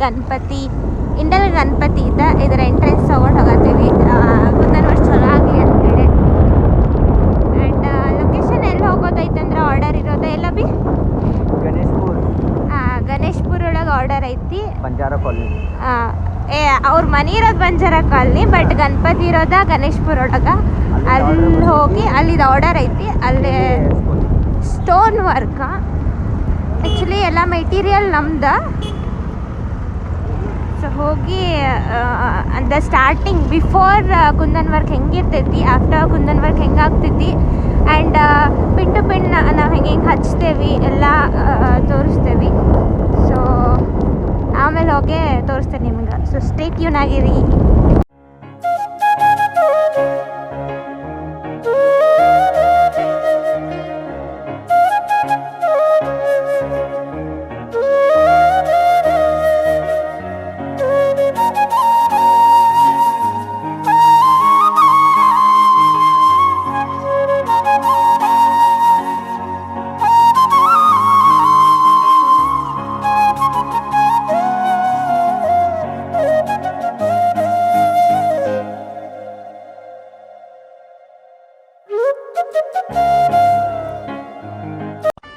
ಗಣಪತಿ ಇದೆ. ಇದರ ಎಂಟ್ರೆನ್ಸ್ ತೊಗೊಂಡು ಹೋಗತ್ತೀವಿ. ಮುಂದಿನ ವರ್ಷ ಚಲೋ ಆಗಲಿ ಅಂತೇಳಿ. ಆ್ಯಂಡ್ ಲೊಕೇಶನ್ ಎಲ್ಲಿ ಹೋಗೋದೈತಂದ್ರೆ ಆರ್ಡರ್ ಇರೋದು ಎಲ್ಲ ಬಿ ಗಣೇಶ್ಪುರ ಒಳಗೆ ಆರ್ಡರ್ ಐತಿ. ಬಂಜಾರ ಕಾಲನಿ. ಅವ್ರ ಮನೆ ಇರೋದು ಬಂಜಾರ ಕಾಲನಿ, ಬಟ್ ಗಣಪತಿ ಇರೋದ ಗಣೇಶ್ಪುರ ಒಳಗೆ. ಅಲ್ಲಿ ಹೋಗಿ ಅಲ್ಲಿದು ಆರ್ಡರ್ ಐತಿ. ಅಲ್ಲಿ ಸ್ಟೋನ್ ವರ್ಕ್ ಆ್ಯಕ್ಚುಲಿ ಎಲ್ಲ ಮೆಟೀರಿಯಲ್ ನಮ್ದು. ಸೊ ಹೋಗಿ ಅಂದರೆ ಸ್ಟಾರ್ಟಿಂಗ್ ಬಿಫೋರ್ ಕುಂದನ್ ವರ್ಕ್ ಹೆಂಗಿರ್ತೈತಿ, ಆಫ್ಟರ್ ಕುಂದನ್ ವರ್ಕ್ ಹೆಂಗಾಗ್ತೈತಿ, ಆ್ಯಂಡ್ ಪಿನ್ ಟು ಪಿನ್ ನಾವು ಹೆಂಗೆ ಹಚ್ತೇವಿ ಎಲ್ಲ ತೋರಿಸ್ತೇವೆ. ಸೊ ಆಮೇಲೆ ಹೋಗಿ ತೋರಿಸ್ತೇನೆ ನಿಮ್ಗೆ. ಸೊ ಸ್ಟೇ ಟ್ಯೂನ್ ಆಗಿರಿ.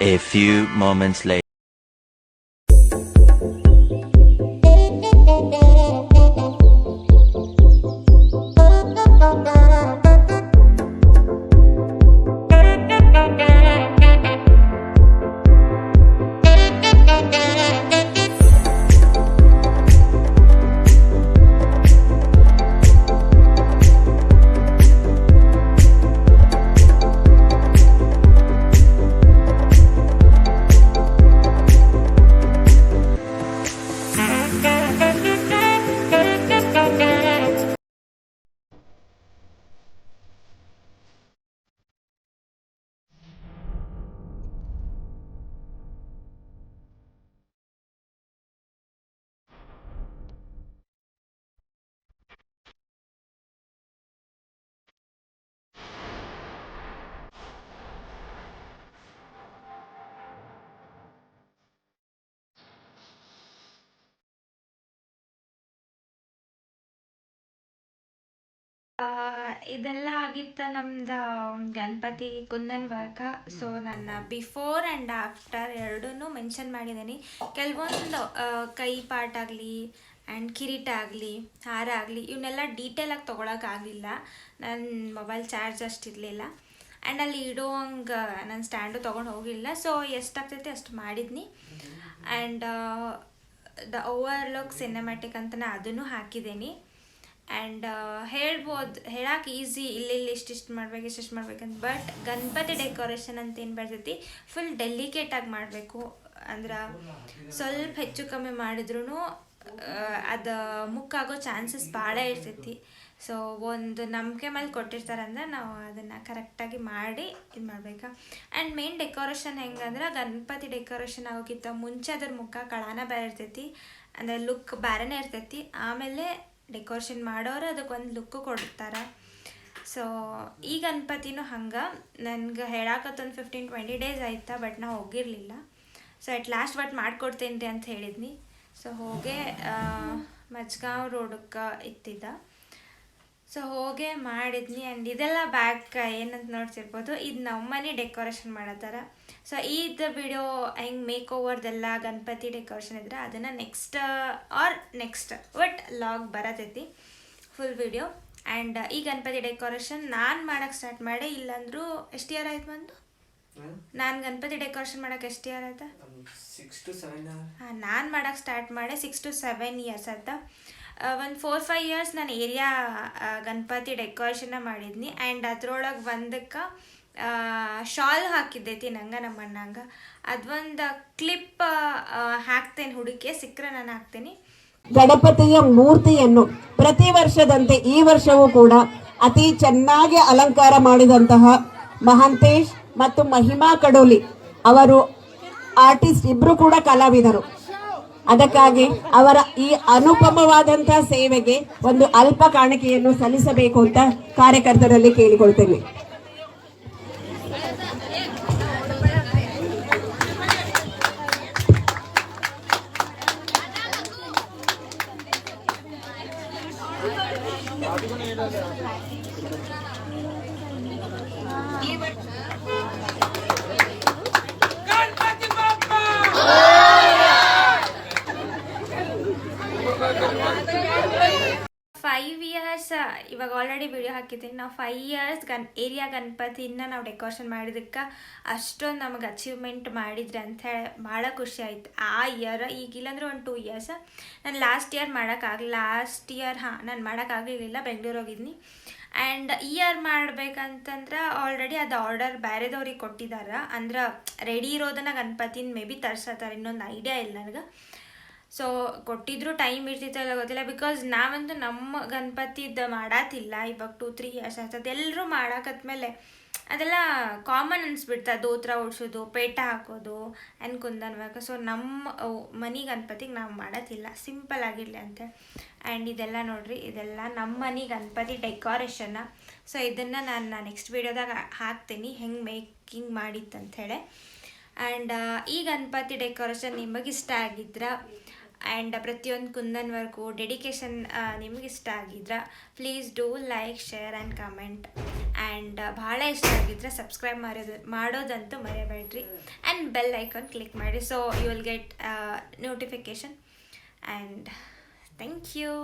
A few moments later. ಇದೆಲ್ಲ ಆಗಿತ್ತು ನಮ್ದು ಗಣಪತಿ ಕುಂದನ್ ವರ್ಕ. ಸೊ ನನ್ನ ಬಿಫೋರ್ ಆ್ಯಂಡ್ ಆಫ್ಟರ್ ಎರಡೂ ಮೆನ್ಷನ್ ಮಾಡಿದ್ದೀನಿ. ಕೆಲವೊಂದು ಕೈ ಪಾರ್ಟ್ ಆಗಲಿ ಆ್ಯಂಡ್ ಕಿರೀಟ ಆಗಲಿ ಹಾರ ಆಗಲಿ ಇವನ್ನೆಲ್ಲ ಡೀಟೇಲಾಗಿ ತೊಗೊಳಕ್ಕಾಗಲಿಲ್ಲ. ನನ್ನ ಮೊಬೈಲ್ ಚಾರ್ಜ್ ಅಷ್ಟಿರಲಿಲ್ಲ. ಆ್ಯಂಡ್ ಅಲ್ಲಿ ಇಡೋ ಹಂಗೆ ನನ್ನ ಸ್ಟ್ಯಾಂಡು ತೊಗೊಂಡು ಹೋಗಿಲ್ಲ. ಸೊ ಎಷ್ಟಾಗ್ತೈತೆ ಅಷ್ಟು ಮಾಡಿದ್ನಿ. ಆ್ಯಂಡ್ ದ ಓವರ್ಲುಕ್ ಸಿನೆಮ್ಯಾಟಿಕ್ ಅಂತ ಅದನ್ನು ಹಾಕಿದ್ದೀನಿ. ಆ್ಯಂಡ್ ಹೇಳಕ್ಕೆ ಈಸಿ, ಇಲ್ಲಿ ಇಷ್ಟಿಷ್ಟು ಮಾಡ್ಬೇಕು ಇಷ್ಟಿಷ್ಟು ಮಾಡ್ಬೇಕಂತ. ಬಟ್ ಗಣಪತಿ ಡೆಕೋರೇಷನ್ ಅಂತ ಏನು ಬರ್ತೈತಿ ಫುಲ್ ಡೆಲಿಕೇಟಾಗಿ ಮಾಡಬೇಕು. ಅಂದ್ರೆ ಸ್ವಲ್ಪ ಹೆಚ್ಚು ಕಮ್ಮಿ ಮಾಡಿದ್ರೂ ಅದು ಮುಕ್ಕಾಗೋ ಚಾನ್ಸಸ್ ಭಾಳ ಇರ್ತೈತಿ. ಸೊ ಒಂದು ನಂಬಿಕೆ ಮೇಲೆ ಕೊಟ್ಟಿರ್ತಾರಂದ್ರೆ ನಾವು ಅದನ್ನು ಕರೆಕ್ಟಾಗಿ ಮಾಡಿ ಇದು ಮಾಡ್ಬೇಕು. ಆ್ಯಂಡ್ ಮೇನ್ ಡೆಕೋರೇಷನ್ ಹೆಂಗಂದ್ರೆ ಗಣಪತಿ ಡೆಕೋರೇಷನ್ ಆಗೋಕ್ಕಿಂತ ಮುಂಚೆ ಅದ್ರ ಮುಖ ಕಳಾನ ಬೇರೆ ಇರ್ತೈತಿ, ಅಂದರೆ ಲುಕ್ ಬೇರೆನೇ ಇರ್ತೈತಿ. ಆಮೇಲೆ ಡೆಕೋರೇಷನ್ ಮಾಡೋರು ಅದಕ್ಕೊಂದು ಲುಕ್ಕು ಕೊಡ್ತಾರೆ. ಸೊ ಈ ಗಣಪತಿನೂ ಹಂಗೆ ನನಗೆ ಹೇಳಾಕತ್ತೊಂದು 15-20 ಡೇಸ್ ಆಯ್ತಾ, ಬಟ್ ನಾವು ಹೋಗಿರಲಿಲ್ಲ. ಸೊ ಅಟ್ ಲಾಸ್ಟ್ ಬಟ್ ಮಾಡಿಕೊಡ್ತೀನಿ ರೀ ಅಂತ ಹೇಳಿದ್ನಿ. ಸೊ ಹೋಗಿ ಮಜ್ಗಾಂವ್ ರೋಡಕ್ಕೆ ಇತ್ತಿದ್ದ. ಸೊ ಹೋಗಿ ಮಾಡಿದ್ನಿ. ಆ್ಯಂಡ್ ಇದೆಲ್ಲ ಬ್ಯಾಕ್ ಏನಂತ ನೋಡ್ತಿರ್ಬೋದು, ಇದು ನಮ್ಮನೆ ಡೆಕೋರೇಷನ್ ಮಾಡತ್ತಾರ. ಸೊ ಇದು ವಿಡಿಯೋ ಹೆಂಗೆ ಮೇಕ್ ಓವರ್ದೆಲ್ಲ ಗಣಪತಿ ಡೆಕೋರೇಷನ್ ಇದ್ರೆ ಅದನ್ನು ನೆಕ್ಸ್ಟ್ ಒಟ್ ಲಾಗ್ ಬರತೈತಿ ಫುಲ್ ವಿಡಿಯೋ. ಆ್ಯಂಡ್ ಈ ಗಣಪತಿ ಡೆಕೋರೇಷನ್ ನಾನು ಮಾಡೋಕ್ಕೆ ಸ್ಟಾರ್ಟ್ ಮಾಡಿ ಇಲ್ಲಾಂದ್ರೂ ಎಷ್ಟು ಇಯರ್ ಆಯ್ತು ಬಂದು ನಾನು ಗಣಪತಿ ಡೆಕೋರೇಷನ್ ಮಾಡೋಕ್ಕೆ ಎಷ್ಟು ಇಯರ್ ಆಯ್ತಾ? 6 to 7 ಹಾಂ, ನಾನು ಮಾಡೋಕ್ಕೆ ಸ್ಟಾರ್ಟ್ ಮಾಡಿ 6 to 7 years ಆಯ್ತಾ. ಒಂದು 4-5 years ನಾನು ಏರಿಯಾ ಗಣಪತಿ ಡೆಕೋರೇಷನ್ನ ಮಾಡಿದ್ನಿ. ಆ್ಯಂಡ್ ಅದ್ರೊಳಗೆ ಒಂದಕ್ಕೆ ಶಾಲ್ ಹಾಕಿದ್ದೈತಿ ನಂಗೆ ನಮ್ಮ ಅಣ್ಣಂಗೆ. ಅದೊಂದು ಕ್ಲಿಪ್ ಹಾಕ್ತೇನೆ, ಹುಡುಕಿ ಸಿಕ್ಕರೆ ನಾನು ಹಾಕ್ತೀನಿ. ಗಣಪತಿಯ ಮೂರ್ತಿಯನ್ನು ಪ್ರತಿ ವರ್ಷದಂತೆ ಈ ವರ್ಷವೂ ಕೂಡ ಅತಿ ಚೆನ್ನಾಗಿ ಅಲಂಕಾರ ಮಾಡಿದಂತಹ ಮಹಾಂತೇಶ್ ಮತ್ತು ಮಹಿಮಾ ಕಡೋಲಿ ಅವರು ಆರ್ಟಿಸ್ಟ್, ಇಬ್ರು ಕೂಡ ಕಲಾವಿದರು. ಅದಕ್ಕಾಗಿ ಅವರ ಈ ಅನುಪಮವಾದಂತಹ ಸೇವೆಗೆ ಒಂದು ಅಲ್ಪ ಕಾಣಿಕೆಯನ್ನು ಸಲ್ಲಿಸಬೇಕು ಅಂತ ಕಾರ್ಯಕರ್ತರಲ್ಲಿ ಕೇಳಿಕೊಳ್ತೇನೆ. ಆಲ್ರೆಡಿ ವಿಡಿಯೋ ಹಾಕಿದ್ದೀನಿ. ನಾವು 5 ಇಯರ್ಸ್ ಏರಿಯಾ ಗಣಪತಿನ ನಾವು ಡೆಕೋರೇಷನ್ ಮಾಡಿದ್ದಕ್ಕೆ ಅಷ್ಟೊಂದು ನಮಗೆ ಅಚೀವ್ಮೆಂಟ್ ಮಾಡಿದ್ರಿ ಅಂಥೇಳಿ ಭಾಳ ಖುಷಿ ಆಯ್ತು ಆ ಇಯರ್. ಈಗಿಲ್ಲಾಂದ್ರೆ ಒಂದು 2 ಇಯರ್ಸ್ ನಾನು ಲಾಸ್ಟ್ ಇಯರ್ ನಾನು ಮಾಡೋಕ್ಕಾಗಲಿಲ್ಲ, ಬೆಂಗಳೂರು ಹೋಗಿದ್ನಿ. ಆ್ಯಂಡ್ ಈ ಇಯರ್ ಮಾಡ್ಬೇಕಂತಂದ್ರೆ ಆಲ್ರೆಡಿ ಅದು ಆರ್ಡರ್ ಬೇರೆದವ್ರಿಗೆ ಕೊಟ್ಟಿದ್ದಾರೆ. ಅಂದ್ರೆ ರೆಡಿ ಇರೋದನ್ನ ಗಣಪತಿನ ಮೇ ಬಿ ತರ್ಸತ್ತಾರೆ, ಇನ್ನೊಂದು ಐಡಿಯಾ ಇಲ್ಲ ನನಗೆ. ಸೊ ಕೊಟ್ಟಿದ್ರು ಟೈಮ್ ಇರ್ತಿತ್ತಲ್ಲ ಗೊತ್ತಿಲ್ಲ, ಬಿಕಾಸ್ ನಾವಂತೂ ನಮ್ಮ ಗಣಪತಿದ್ದು ಮಾಡತ್ತಿಲ್ಲ ಇವಾಗ 2-3 ಇಯರ್ಸ್ ಆಗ್ತದೆ. ಎಲ್ಲರೂ ಮಾಡಾಕತ್ಮೇಲೆ ಅದೆಲ್ಲ ಕಾಮನ್ ಅನಿಸ್ಬಿಡ್ತದೆ, ದೋತ್ರ ಓಡಿಸೋದು, ಪೇಟ ಹಾಕೋದು ಆ್ಯಂಡ್ ಕುಂದನ್ ವರ್ಕ್. ಸೊ ನಮ್ಮ ಮನೆ ಗಣಪತಿಗೆ ನಾವು ಮಾಡತ್ತಿಲ್ಲ, ಸಿಂಪಲ್ ಆಗಿರಲಿ ಅಂತೇಳಿ. ಆ್ಯಂಡ್ ಇದೆಲ್ಲ ನೋಡ್ರಿ, ಇದೆಲ್ಲ ನಮ್ಮ ಮನೆ ಗಣಪತಿ ಡೆಕೋರೇಷನ್ನ. ಸೊ ಇದನ್ನು ನಾನು ನೆಕ್ಸ್ಟ್ ವೀಡಿಯೋದಾಗ ಹಾಕ್ತೀನಿ ಹೆಂಗೆ ಮೇಕಿಂಗ್ ಮಾಡಿತ್ತಂಥೇಳಿ. ಆ್ಯಂಡ್ ಈ ಗಣಪತಿ ಡೆಕೋರೇಷನ್ ನಿಮಗೆ ಇಷ್ಟ ಆಗಿದ್ರೆ ಆ್ಯಂಡ್ ಪ್ರತಿಯೊಂದು ಕುಂದನ್ ವರ್ಕು ಡೆಡಿಕೇಶನ್ ನಿಮಗೆ ಇಷ್ಟ ಆಗಿದ್ರೆ please do like, share and comment. And ಭಾಳ ಇಷ್ಟ ಆಗಿದ್ರೆ ಸಬ್ಸ್ಕ್ರೈಬ್ ಮಾಡೋದಂತೂ ಮರೆಯಬೇಡ್ರಿ. ಆ್ಯಂಡ್ ಬೆಲ್ ಐಕಾನ್ ಕ್ಲಿಕ್ ಮಾಡಿ, so you will get notification. And thank you.